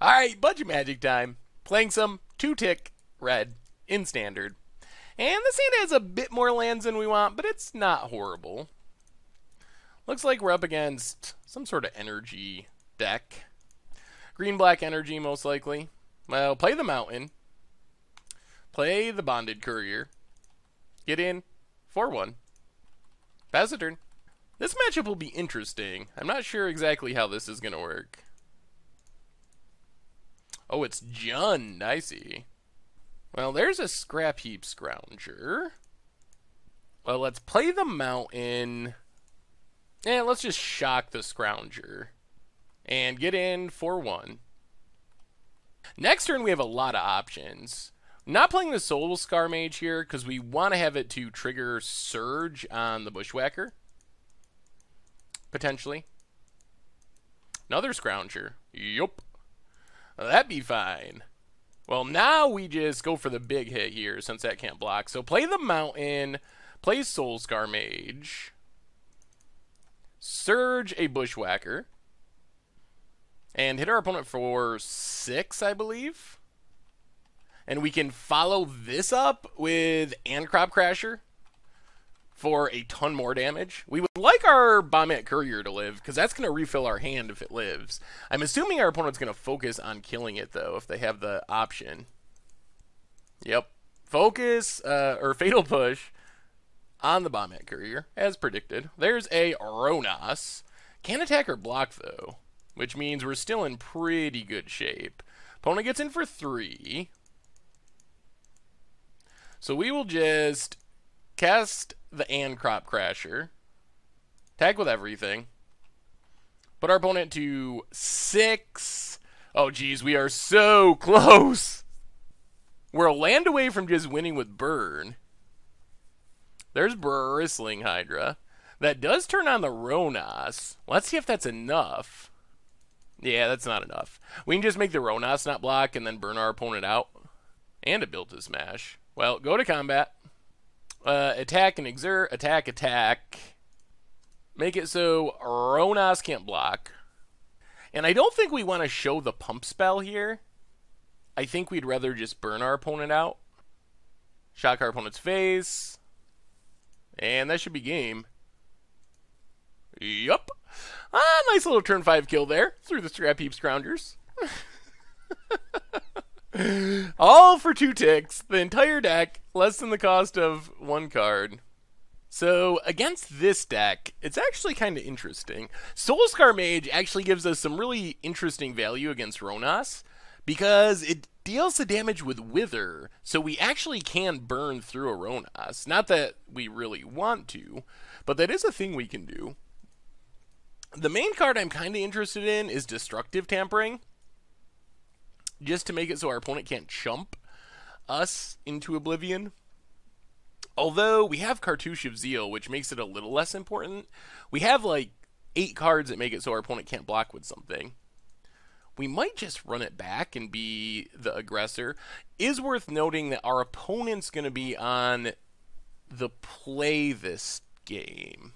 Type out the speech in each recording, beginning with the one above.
Alright, budget magic time. Playing some 2-tick red in standard. And this hand has a bit more lands than we want, but it's not horrible. Looks like we're up against some sort of energy deck. Green-black energy, most likely. Well, play the mountain. Play the bonded courier. Get in 4-1. Pass the turn. This matchup will be interesting. I'm not sure exactly how this is going to work. Oh, it's Jund. I see. Well, there's a scrap heap scrounger. Well, let's play the mountain. Yeah, let's just shock the scrounger. And get in 4-1. Next turn, we have a lot of options. Not playing the Soul Scar Mage here, because we want to have it to trigger Surge on the Bushwhacker. Potentially. Another scrounger. Yup. That'd be fine. Well, now we just go for the big hit here, since that can't block. So play the mountain, play Soul Scar Mage, Surge a Bushwhacker, and hit our opponent for 6, I believe. And we can follow this up with Crop Crasher for a ton more damage. We would like our Bombat Courier to live, because that's going to refill our hand if it lives. I'm assuming our opponent's going to focus on killing it, though, if they have the option. Yep. Focus, or Fatal Push on the Bombat Courier, as predicted. There's a Ronas. Can't attack or block, though, which means we're still in pretty good shape. Opponent gets in for 3. So we will just cast the Crop Crasher, tag with everything, put our opponent to 6. Oh, geez, we are so close. We're a land away from just winning with Burn. There's Bristling Hydra. That does turn on the Ronas. Let's see if that's enough. Yeah, that's not enough. We can just make the Ronas not block and then burn our opponent out. And a Built to Smash. Well, go to combat. Attack and exert. Attack, attack. Make it so Ronas can't block. And I don't think we want to show the pump spell here. I think we'd rather just burn our opponent out. Shock our opponent's face. And that should be game. Yup. Nice little turn 5 kill there. Through the Scrap Heap Scroungers. All for 2 ticks. The entire deck, less than the cost of 1 card. So, against this deck, it's actually kind of interesting. Soul Scar Mage actually gives us some really interesting value against Ronas, because it deals the damage with Wither, so we actually can burn through a Ronas. Not that we really want to, but that is a thing we can do. The main card I'm kind of interested in is Destructive Tampering, just to make it so our opponent can't chump us into oblivion. Although we have Cartouche of Zeal, which makes it a little less important. We have like 8 cards that make it so our opponent can't block with something. We might just run it back and be the aggressor. Is worth noting that our opponent's going to be on the play this game.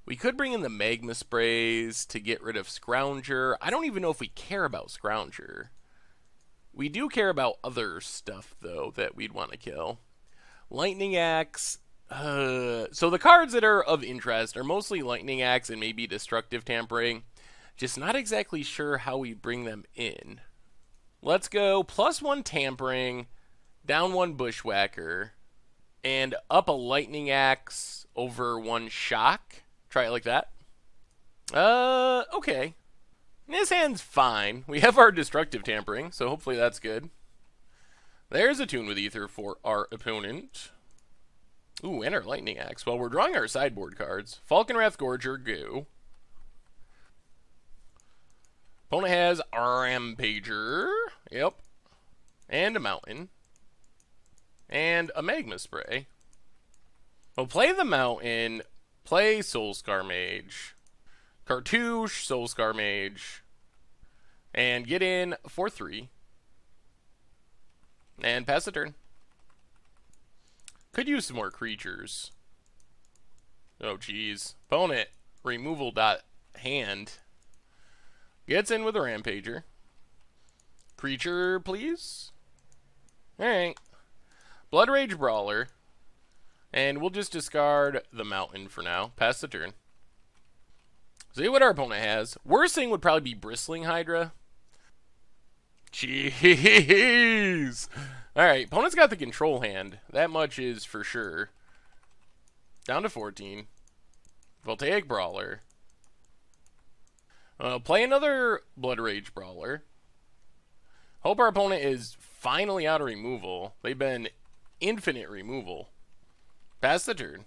We could bring in the Magma Sprays to get rid of Scrounger. I don't even know if we care about Scrounger. We do care about other stuff, though, that we'd want to kill. Lightning Axe. So the cards that are of interest are mostly Lightning Axe and maybe Destructive Tampering. Just not exactly sure how we bring them in. Let's go +1 Tampering, down 1 Bushwhacker, and up a Lightning Axe over 1 Shock. Try it like that. Okay. This hand's fine. We have our Destructive Tampering, so hopefully that's good. There's a Tune with Ether for our opponent. Ooh, and our Lightning Axe. Well, we're drawing our sideboard cards. Falconwrath Gorger, go. Opponent has Rampager. Yep. And a Mountain. And a Magma Spray. We'll play the Mountain. Play Soul Scar Mage. Cartouche, Soul Scar Mage. And get in for 3. And pass the turn. Could use some more creatures. Oh, geez. Opponent, removal dot hand. Gets in with a Rampager. Creature, please. Alright. Blood Rage Brawler. And we'll just discard the mountain for now. Pass the turn. See what our opponent has. Worst thing would probably be Bristling Hydra. Jeez. Alright, opponent's got the control hand. That much is for sure. Down to 14. Voltaic Brawler. Play another Blood Rage Brawler. Hope our opponent is finally out of removal. They've been infinite removal. Pass the turn.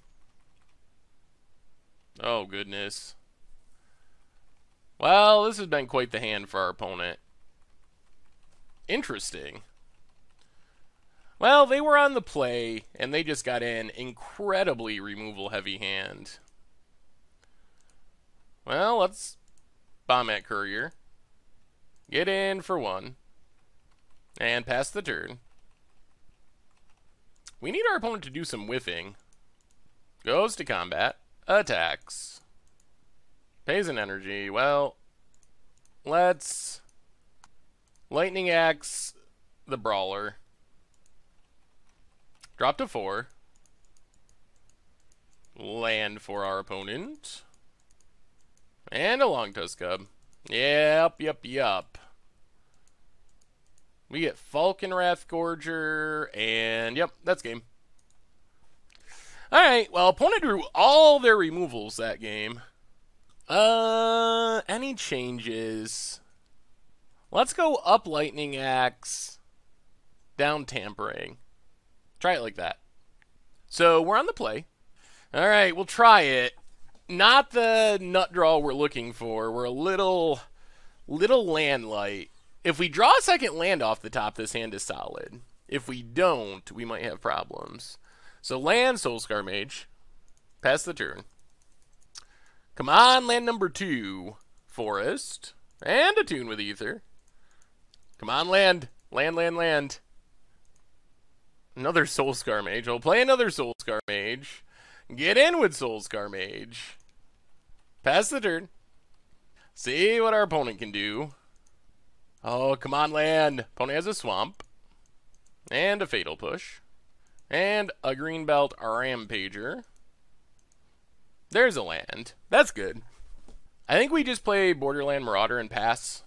Oh, goodness. Well, this has been quite the hand for our opponent. Interesting. Well, they were on the play, and they just got an incredibly removal-heavy hand. Well, let's bomb at Courier. Get in for 1. And pass the turn. We need our opponent to do some whiffing. Goes to combat. Attacks. Pays an energy. Well, let's Lightning Axe the Brawler. Drop to 4. Land for our opponent. And a Long Tusk Cub. Yep. We get Falconwrath Gorger, and yep, that's game. Alright, well, opponent drew all their removals that game. Any changes? Let's go up Lightning Axe, down Tampering. Try it like that. So, we're on the play. Alright, we'll try it. Not the nut draw we're looking for. We're a little land light. If we draw a second land off the top, this hand is solid. If we don't, we might have problems. So land Soulscar Mage. Pass the turn. Come on, land number 2. Forest. And Attune with Ether. Come on, land. Land. Another Soulscar Mage. We'll play another Soulscar Mage. Get in with Soulscar Mage. Pass the turn. See what our opponent can do. Oh, come on, land. Opponent has a Swamp. And a Fatal Push. And a Greenbelt Rampager. There's a land. That's good. I think we just play Borderland Marauder and pass.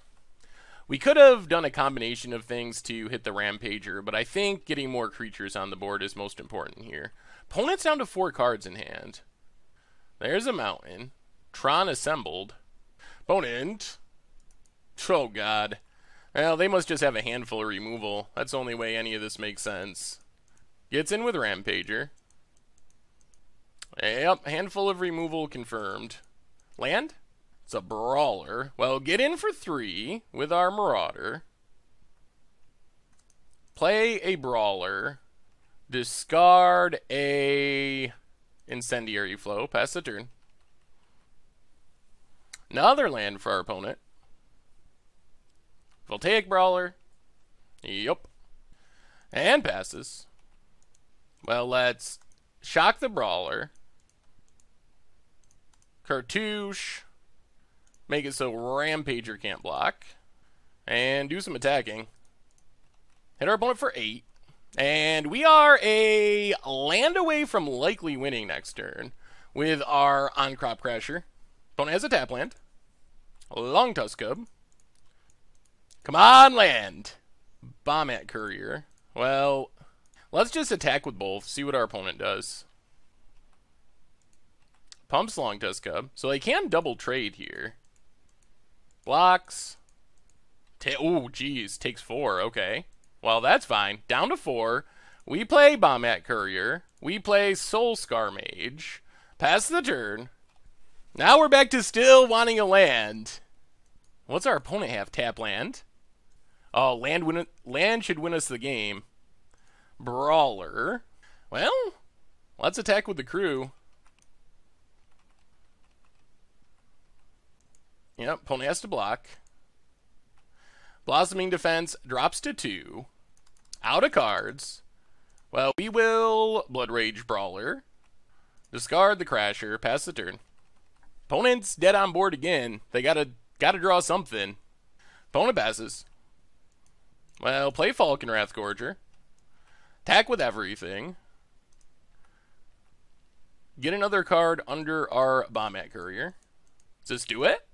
We could have done a combination of things to hit the Rampager, but I think getting more creatures on the board is most important here. Opponent's down to 4 cards in hand. There's a mountain. Tron assembled. Opponent. Oh, God. Well, they must just have a handful of removal. That's the only way any of this makes sense. Gets in with Rampager. Yep, handful of removal confirmed. Land? It's a Brawler. Well, get in for 3 with our Marauder. Play a Brawler. Discard a Incendiary Flow. Pass the turn. Another land for our opponent. Voltaic Brawler. Yup. And passes. Well, let's shock the Brawler. Cartouche. Make it so Rampager can't block. And do some attacking. Hit our opponent for 8. And we are a land away from likely winning next turn with our On-Crop Crasher. Opponent has a tap land. Long Tusk Cub. Come on, land. Bomb at Courier. Well, let's just attack with both. See what our opponent does. Pumps Long Tusk Cub. So they can double trade here. Blocks. Oh, geez. Takes 4. Okay. Well, that's fine. Down to 4. We play Bomb at Courier. We play Soulscar Mage. Pass the turn. Now we're back to still wanting a land. What's our opponent have? Tap land. Oh, land should win us the game. Brawler. Well, let's attack with the crew. Yep, opponent has to block. Blossoming Defense drops to 2. Out of cards. Well, we will Blood Rage Brawler. Discard the Crasher. Pass the turn. Opponent's dead on board again. They gotta draw something. Opponent passes. Well, play Falcon Wrathgorger. Attack with everything. Get another card under our Bombat Courier. Does this do it?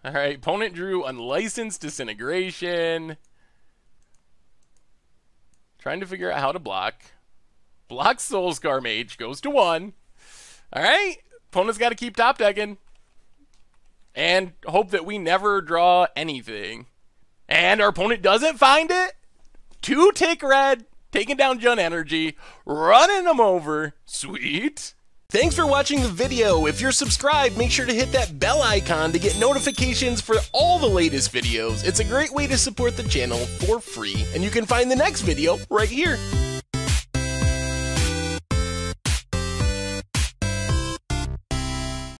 Alright, opponent drew Unlicensed Disintegration. Trying to figure out how to block. Block Soulscar Mage, goes to 1. Alright, opponent's got to keep top decking. And hope that we never draw anything. And our opponent doesn't find it. 2 tick red, taking down Jun Energy, running them over. Sweet. Thanks for watching the video. If you're subscribed, make sure to hit that bell icon to get notifications for all the latest videos. It's a great way to support the channel for free, and you can find the next video right here.